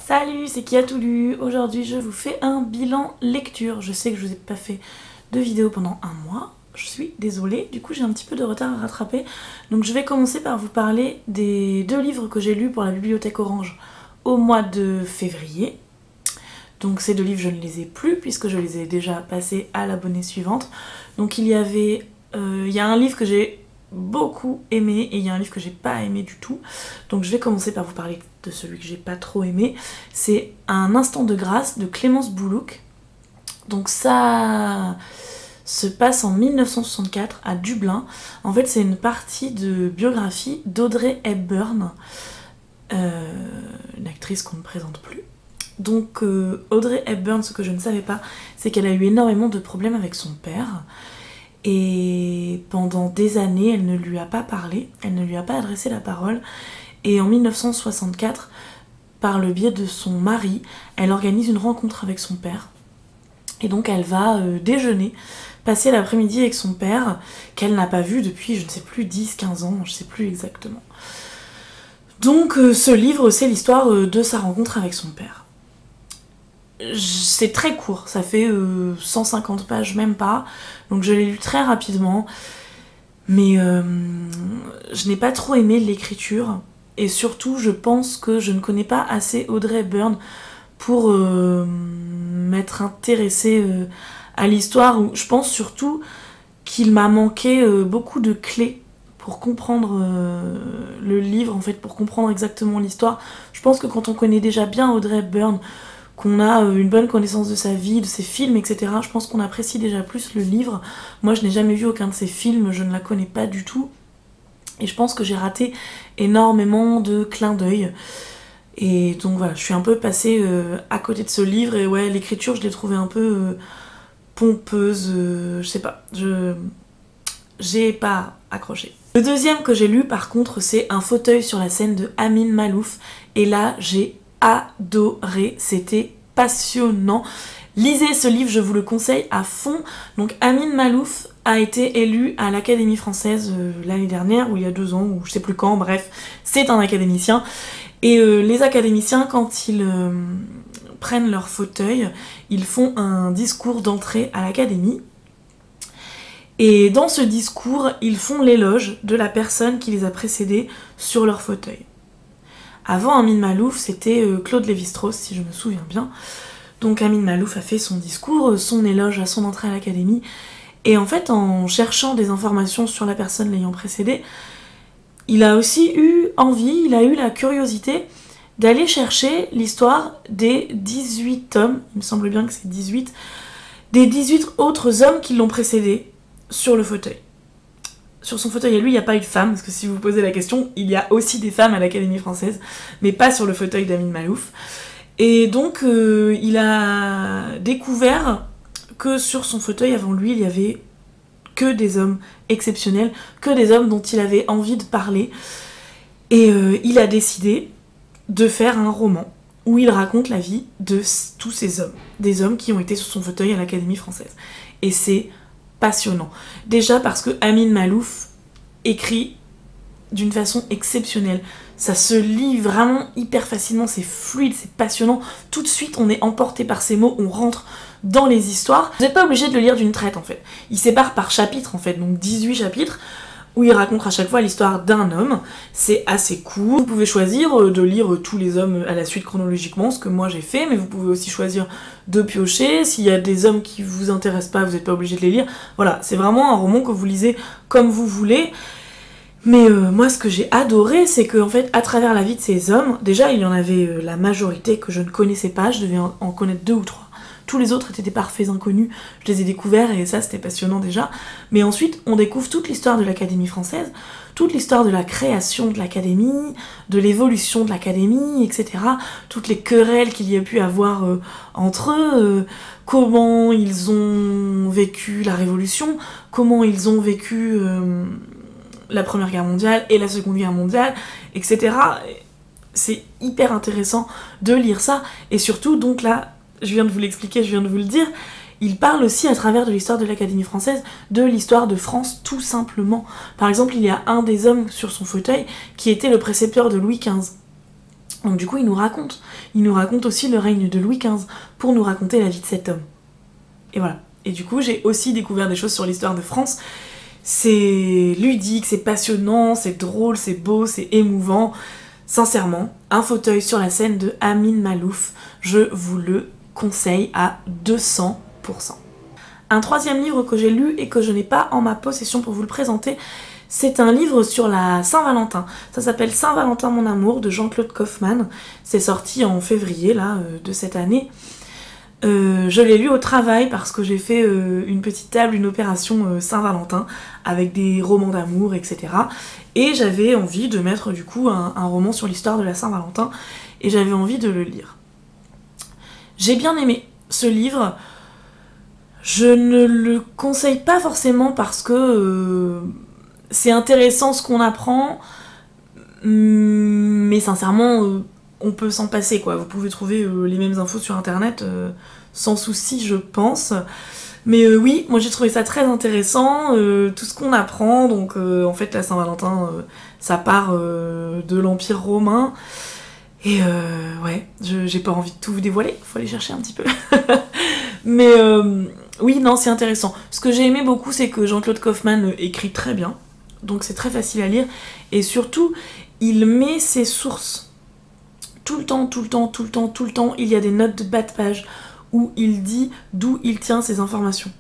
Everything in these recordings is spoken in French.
Salut, c'est Qui a tout lu. Aujourd'hui je vous fais un bilan lecture. Je sais que je vous ai pas fait de vidéo pendant un mois, je suis désolée, du coup j'ai un petit peu de retard à rattraper. Donc je vais commencer par vous parler des 2 livres que j'ai lus pour la bibliothèque Orange au mois de février. Donc ces 2 livres je ne les ai plus puisque je les ai déjà passés à l'abonnée suivante. Donc il y a un livre que j'ai beaucoup aimé et il y a un livre que j'ai pas aimé du tout. Donc je vais commencer par vous parler de celui que j'ai pas trop aimé. C'est Un instant de grâce de Clémence Boulouk. Donc ça se passe en 1964 à Dublin. En fait c'est une partie de biographie d'Audrey Hepburn, une actrice qu'on ne présente plus. Donc Audrey Hepburn, ce que je ne savais pas, c'est qu'elle a eu énormément de problèmes avec son père. Et pendant des années, elle ne lui a pas parlé, elle ne lui a pas adressé la parole. Et en 1964, par le biais de son mari, elle organise une rencontre avec son père. Et donc elle va déjeuner, passer l'après-midi avec son père, qu'elle n'a pas vu depuis, je ne sais plus, 10-15 ans, je ne sais plus exactement. Donc ce livre, c'est l'histoire de sa rencontre avec son père. C'est très court, ça fait 150 pages, même pas, donc je l'ai lu très rapidement, mais je n'ai pas trop aimé l'écriture, et surtout je pense que je ne connais pas assez Audrey Hepburn pour m'être intéressée à l'histoire, où je pense surtout qu'il m'a manqué beaucoup de clés pour comprendre le livre, en fait, pour comprendre exactement l'histoire. Je pense que quand on connaît déjà bien Audrey Hepburn, qu'on a une bonne connaissance de sa vie, de ses films, etc. Je pense qu'on apprécie déjà plus le livre. Moi, je n'ai jamais vu aucun de ses films, je ne la connais pas du tout. Et je pense que j'ai raté énormément de clins d'œil. Et donc voilà, je suis un peu passée à côté de ce livre. Et ouais, l'écriture, je l'ai trouvée un peu pompeuse, je sais pas. J'ai pas accroché. Le deuxième que j'ai lu, par contre, c'est Un fauteuil sur la scène de Amin Maalouf. Et là, j'ai adoré, c'était passionnant. Lisez ce livre, je vous le conseille à fond. Donc Amin Maalouf a été élu à l'Académie française l'année dernière, ou il y a 2 ans, ou je sais plus quand, bref, c'est un académicien. Et les académiciens, quand ils prennent leur fauteuil, ils font un discours d'entrée à l'académie. Et dans ce discours, ils font l'éloge de la personne qui les a précédés sur leur fauteuil. Avant Amin Maalouf, c'était Claude Lévi-Strauss, si je me souviens bien. Donc Amin Maalouf a fait son discours, son éloge à son entrée à l'académie. Et en fait, en cherchant des informations sur la personne l'ayant précédé, il a aussi eu envie, il a eu la curiosité d'aller chercher l'histoire des 18 hommes, il me semble bien que c'est 18, des 18 autres hommes qui l'ont précédé sur le fauteuil. Sur son fauteuil à lui, il n'y a pas eu de femme, parce que si vous vous posez la question, il y a aussi des femmes à l'Académie française, mais pas sur le fauteuil d'Amin Maalouf. Et donc, il a découvert que sur son fauteuil, avant lui, il y avait que des hommes exceptionnels, que des hommes dont il avait envie de parler. Et il a décidé de faire un roman où il raconte la vie de tous ces hommes, des hommes qui ont été sur son fauteuil à l'Académie française. Et c'est passionnant. Déjà parce que Amin Maalouf écrit d'une façon exceptionnelle. Ça se lit vraiment hyper facilement, c'est fluide, c'est passionnant. Tout de suite, on est emporté par ces mots, on rentre dans les histoires. Vous n'êtes pas obligé de le lire d'une traite, en fait. Il sépare par chapitre, en fait, donc 18 chapitres, où il raconte à chaque fois l'histoire d'un homme. C'est assez cool. Vous pouvez choisir de lire tous les hommes à la suite chronologiquement, ce que moi j'ai fait, mais vous pouvez aussi choisir de piocher. S'il y a des hommes qui vous intéressent pas, vous n'êtes pas obligé de les lire. Voilà, c'est vraiment un roman que vous lisez comme vous voulez. Mais moi, ce que j'ai adoré, c'est qu'en fait, à travers la vie de ces hommes, déjà, il y en avait la majorité que je ne connaissais pas, je devais en connaître 2 ou 3. Tous les autres étaient des parfaits inconnus, je les ai découverts et ça c'était passionnant déjà. Mais ensuite on découvre toute l'histoire de l'Académie française, toute l'histoire de la création de l'Académie, de l'évolution de l'Académie, etc. Toutes les querelles qu'il y a pu avoir entre eux, comment ils ont vécu la Révolution, comment ils ont vécu la Première Guerre mondiale et la Seconde Guerre mondiale, etc. C'est hyper intéressant de lire ça, et surtout donc là, je viens de vous l'expliquer, je viens de vous le dire, il parle aussi à travers de l'histoire de l'Académie française, de l'histoire de France tout simplement. Par exemple, il y a un des hommes sur son fauteuil qui était le précepteur de Louis XV. Donc du coup, il nous raconte aussi le règne de Louis XV pour nous raconter la vie de cet homme. Et voilà. Et du coup, j'ai aussi découvert des choses sur l'histoire de France. C'est ludique, c'est passionnant, c'est drôle, c'est beau, c'est émouvant. Sincèrement, Un fauteuil sur la scène de Amin Maalouf, je vous le conseille à 200%. Un troisième livre que j'ai lu et que je n'ai pas en ma possession pour vous le présenter, c'est un livre sur la Saint-Valentin. Ça s'appelle Saint-Valentin mon amour de Jean-Claude Kaufmann. C'est sorti en février là, de cette année. Je l'ai lu au travail parce que j'ai fait une petite table, une opération Saint-Valentin avec des romans d'amour, etc. Et j'avais envie de mettre du coup un roman sur l'histoire de la Saint-Valentin et j'avais envie de le lire. J'ai bien aimé ce livre. Je ne le conseille pas forcément parce que c'est intéressant ce qu'on apprend, mais sincèrement, on peut s'en passer, quoi. Vous pouvez trouver les mêmes infos sur internet sans souci, je pense. Mais oui, moi j'ai trouvé ça très intéressant, tout ce qu'on apprend. Donc en fait, la Saint-Valentin, ça part de l'Empire romain. Et ouais, j'ai pas envie de tout vous dévoiler, faut aller chercher un petit peu. Mais oui, non, c'est intéressant. Ce que j'ai aimé beaucoup, c'est que Jean-Claude Kaufmann écrit très bien. Donc c'est très facile à lire. Et surtout, il met ses sources. Tout le temps, il y a des notes de bas de page où il dit d'où il tient ses informations.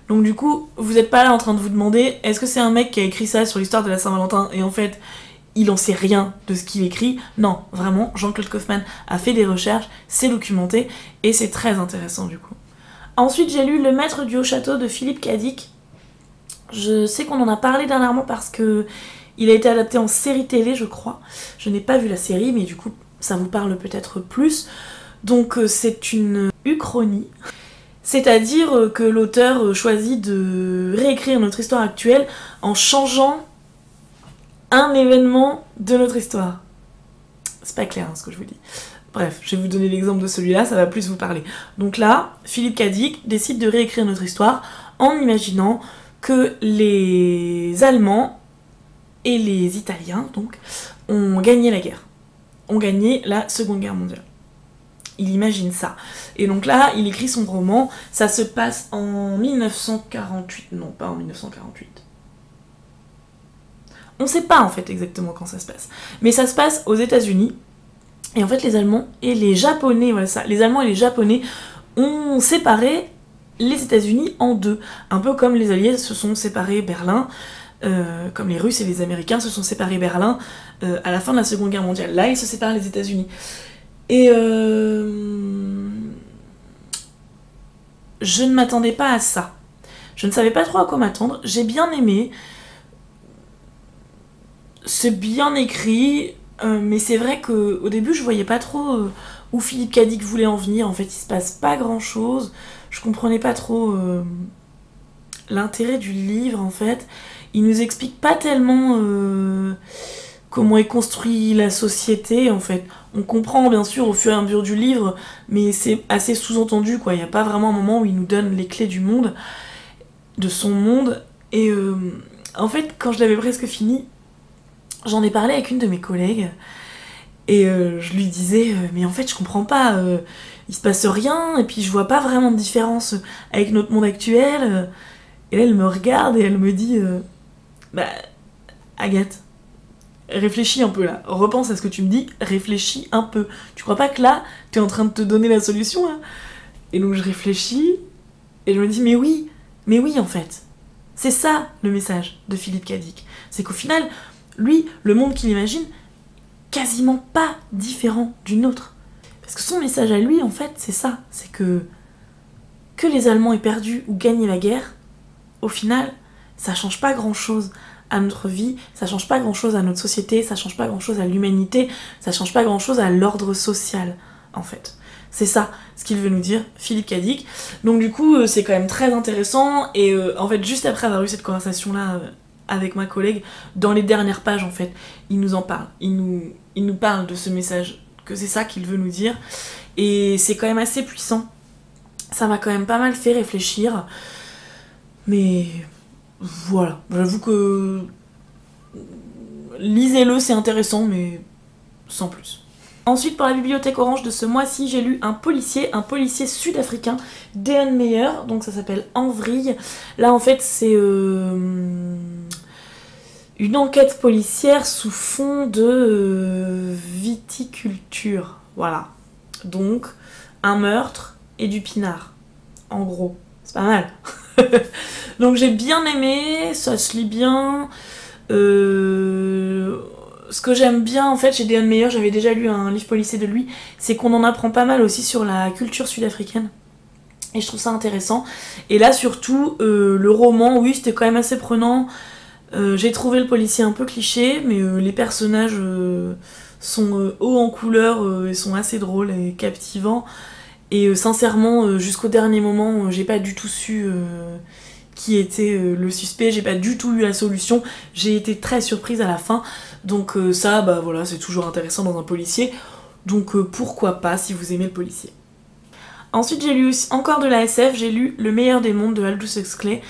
Donc du coup, vous n'êtes pas là en train de vous demander est-ce que c'est un mec qui a écrit ça sur l'histoire de la Saint-Valentin et en fait, il en sait rien de ce qu'il écrit. Non, vraiment, Jean-Claude Kaufmann a fait des recherches, c'est documenté et c'est très intéressant du coup. Ensuite, j'ai lu Le Maître du Haut-Château de Philippe Cadic. Je sais qu'on en a parlé dernièrement parce que il a été adapté en série télé, je crois. Je n'ai pas vu la série, mais du coup, ça vous parle peut-être plus. Donc, c'est une uchronie. C'est-à-dire que l'auteur choisit de réécrire notre histoire actuelle en changeant un événement de notre histoire. C'est pas clair ce que je vous dis. Bref, je vais vous donner l'exemple de celui-là, ça va plus vous parler. Donc là, Philippe Cadic décide de réécrire notre histoire en imaginant que les Allemands et les Italiens, donc, ont gagné la guerre. Ont gagné la Seconde Guerre mondiale. Il imagine ça. Et donc là, il écrit son roman, ça se passe en 1948. Non, pas en 1948. On sait pas en fait exactement quand ça se passe. Mais ça se passe aux États-Unis. Et en fait, les Allemands et les Japonais, voilà ça, les Allemands et les Japonais ont séparé les États-Unis en deux. Un peu comme les Alliés se sont séparés Berlin, comme les Russes et les Américains se sont séparés Berlin à la fin de la Seconde Guerre mondiale. Là, ils se séparent les États-Unis. Et je ne m'attendais pas à ça. Je ne savais pas trop à quoi m'attendre. J'ai bien aimé. C'est bien écrit, mais c'est vrai qu'au début, je voyais pas trop où Philippe Cadic voulait en venir. En fait, il se passe pas grand-chose. Je comprenais pas trop l'intérêt du livre, en fait. Il nous explique pas tellement comment est construit la société, en fait. On comprend, bien sûr, au fur et à mesure du livre, mais c'est assez sous-entendu, quoi. Il n'y a pas vraiment un moment où il nous donne les clés du monde, de son monde. Et en fait, quand je l'avais presque fini, j'en ai parlé avec une de mes collègues, et je lui disais, mais en fait, je comprends pas, il se passe rien, et puis je vois pas vraiment de différence avec notre monde actuel. Et là, elle me regarde et elle me dit, bah, Agathe, réfléchis un peu là, repense à ce que tu me dis, réfléchis un peu. Tu crois pas que là, t'es en train de te donner la solution, hein? Et donc je réfléchis, et je me dis, mais oui en fait. C'est ça le message de Philippe Cadic. C'est qu'au final, lui, le monde qu'il imagine, quasiment pas différent du nôtre. Parce que son message à lui, en fait, c'est ça. C'est que les Allemands aient perdu ou gagné la guerre, au final, ça change pas grand-chose à notre vie, ça change pas grand-chose à notre société, ça change pas grand-chose à l'humanité, ça change pas grand-chose à l'ordre social, en fait. C'est ça ce qu'il veut nous dire, Philippe Cadic. Donc du coup, c'est quand même très intéressant, et en fait, juste après avoir eu cette conversation-là avec ma collègue, dans les dernières pages, en fait, il nous en parle. Il nous parle de ce message, que c'est ça qu'il veut nous dire, et c'est quand même assez puissant. Ça m'a quand même pas mal fait réfléchir, mais voilà, j'avoue que lisez-le, c'est intéressant, mais sans plus. Ensuite, pour la bibliothèque orange de ce mois-ci, j'ai lu un policier sud-africain, Dean Meyer, donc ça s'appelle En vrille. Là, en fait, c'est une enquête policière sous fond de viticulture. Voilà. Donc, un meurtre et du pinard. En gros. C'est pas mal. Donc j'ai bien aimé, ça se lit bien. Ce que j'aime bien en fait chez Dean Meyer, j'avais déjà lu un livre policier de lui, c'est qu'on en apprend pas mal aussi sur la culture sud-africaine. Et je trouve ça intéressant. Et là surtout, le roman, oui, c'était quand même assez prenant. J'ai trouvé le policier un peu cliché, mais les personnages sont hauts en couleur et sont assez drôles et captivants. Et sincèrement, jusqu'au dernier moment, j'ai pas du tout su qui était le suspect, j'ai pas du tout eu la solution. J'ai été très surprise à la fin. Donc ça, bah voilà, c'est toujours intéressant dans un policier. Donc pourquoi pas si vous aimez le policier. Ensuite, j'ai lu encore de la SF, j'ai lu Le meilleur des mondes de Aldous Huxley.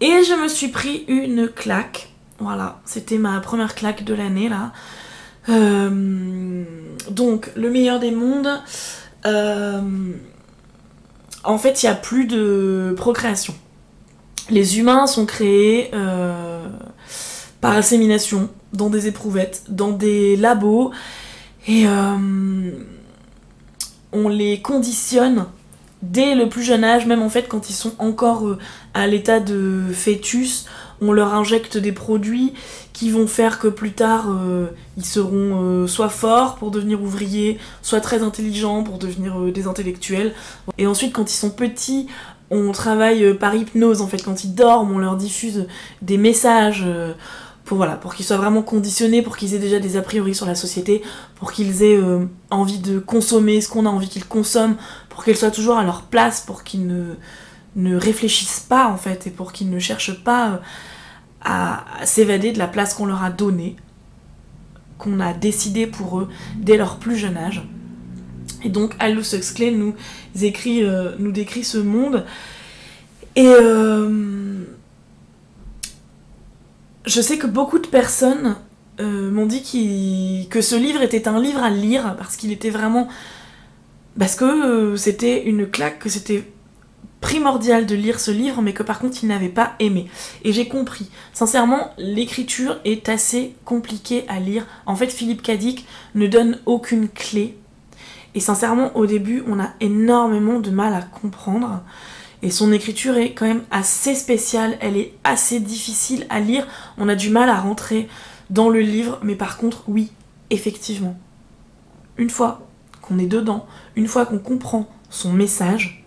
Et je me suis pris une claque. Voilà, c'était ma première claque de l'année là. Donc, Le meilleur des mondes. En fait, il n'y a plus de procréation. Les humains sont créés par insémination, dans des éprouvettes, dans des labos, et on les conditionne dès le plus jeune âge, même en fait quand ils sont encore à l'état de fœtus, on leur injecte des produits qui vont faire que plus tard ils seront soit forts pour devenir ouvriers, soit très intelligents pour devenir des intellectuels. Et ensuite quand ils sont petits, on travaille par hypnose en fait, quand ils dorment on leur diffuse des messages pour qu'ils soient vraiment conditionnés, pour qu'ils aient déjà des a priori sur la société, pour qu'ils aient envie de consommer ce qu'on a envie qu'ils consomment, pour qu'ils soient toujours à leur place, pour qu'ils ne réfléchissent pas en fait, et pour qu'ils ne cherchent pas à s'évader de la place qu'on leur a donnée, qu'on a décidé pour eux dès leur plus jeune âge. Et donc Aldous Huxley nous décrit ce monde, et je sais que beaucoup de personnes m'ont dit que ce livre était un livre à lire, parce qu'il était vraiment... Parce que c'était une claque, que c'était primordial de lire ce livre, mais que par contre il n'avait pas aimé. Et j'ai compris. Sincèrement, l'écriture est assez compliquée à lire. En fait, Philippe K. Dick ne donne aucune clé. Et sincèrement, au début, on a énormément de mal à comprendre. Et son écriture est quand même assez spéciale, elle est assez difficile à lire, on a du mal à rentrer dans le livre, mais par contre, oui, effectivement, une fois qu'on est dedans, une fois qu'on comprend son message,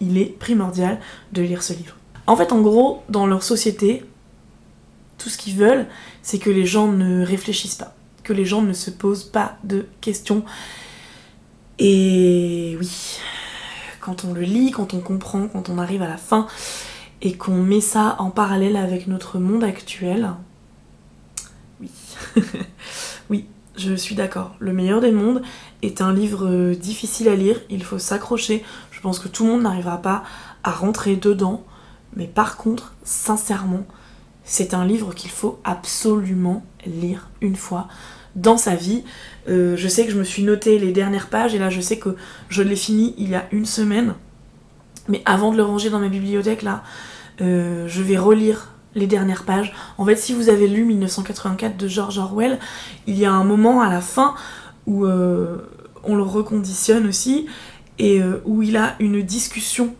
il est primordial de lire ce livre. En fait, en gros, dans leur société, tout ce qu'ils veulent, c'est que les gens ne réfléchissent pas, que les gens ne se posent pas de questions. Et oui... Quand on le lit, quand on comprend, quand on arrive à la fin et qu'on met ça en parallèle avec notre monde actuel, oui, oui, je suis d'accord. Le meilleur des mondes est un livre difficile à lire, il faut s'accrocher. Je pense que tout le monde n'arrivera pas à rentrer dedans, mais par contre, sincèrement, c'est un livre qu'il faut absolument lire une fois dans sa vie. Je sais que je me suis noté les dernières pages et là je sais que je l'ai fini il y a une semaine, mais avant de le ranger dans ma bibliothèque là, je vais relire les dernières pages. En fait, si vous avez lu 1984 de George Orwell, il y a un moment à la fin où on le reconditionne aussi et où il a une discussion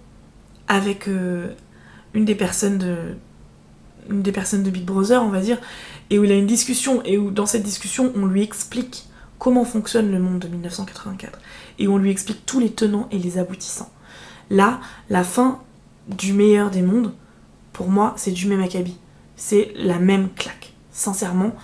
avec une des personnes de Big Brother, on va dire, et où il a une discussion, et où dans cette discussion on lui explique comment fonctionne le monde de 1984, et on lui explique tous les tenants et les aboutissants. Là, la fin du meilleur des mondes, pour moi, c'est du même acabit. C'est la même claque. Sincèrement,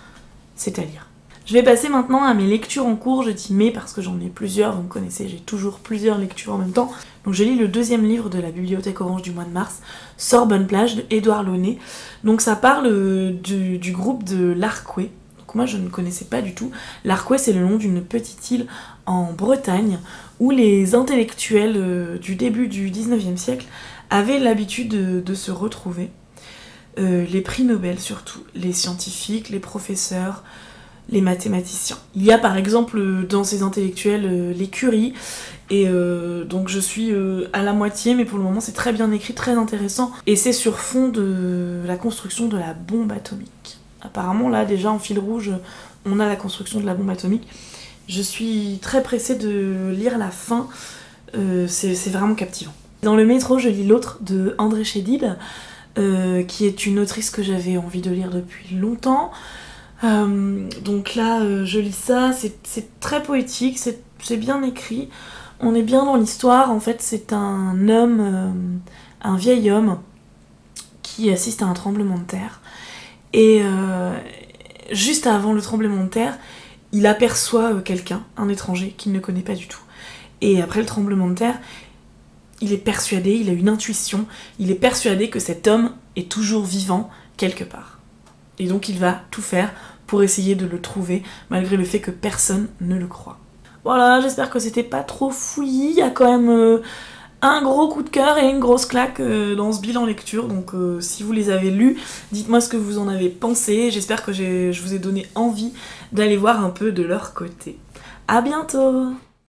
c'est à lire. Je vais passer maintenant à mes lectures en cours, je dis mais parce que j'en ai plusieurs, vous me connaissez, j'ai toujours plusieurs lectures en même temps. Donc je lis le deuxième livre de la Bibliothèque Orange du mois de mars, Sorbonne-Plage de Édouard Launay. Donc ça parle du groupe de l'Arquet. Donc moi je ne connaissais pas du tout. L'Arquet, c'est le nom d'une petite île en Bretagne où les intellectuels du début du 19e siècle avaient l'habitude de se retrouver. Les prix Nobel surtout, les scientifiques, les professeurs, les mathématiciens. Il y a par exemple dans ces intellectuels les Curie, et donc je suis à la moitié, mais pour le moment c'est très bien écrit, très intéressant, et c'est sur fond de la construction de la bombe atomique. Apparemment là déjà en fil rouge on a la construction de la bombe atomique. Je suis très pressée de lire la fin, c'est vraiment captivant. Dans le métro je lis L'autre de André Chédid, qui est une autrice que j'avais envie de lire depuis longtemps. Donc là je lis ça, c'est très poétique, c'est bien écrit, on est bien dans l'histoire. En fait c'est un homme, un vieil homme qui assiste à un tremblement de terre, et juste avant le tremblement de terre il aperçoit quelqu'un, un étranger qu'il ne connaît pas du tout, et après le tremblement de terre il est persuadé, il a une intuition, il est persuadé que cet homme est toujours vivant quelque part, et donc il va tout faire pour essayer de le trouver, malgré le fait que personne ne le croit. Voilà, j'espère que c'était pas trop fouillis, il y a quand même un gros coup de cœur et une grosse claque dans ce bilan lecture, donc si vous les avez lus, dites-moi ce que vous en avez pensé, j'espère que je vous ai donné envie d'aller voir un peu de leur côté. À bientôt!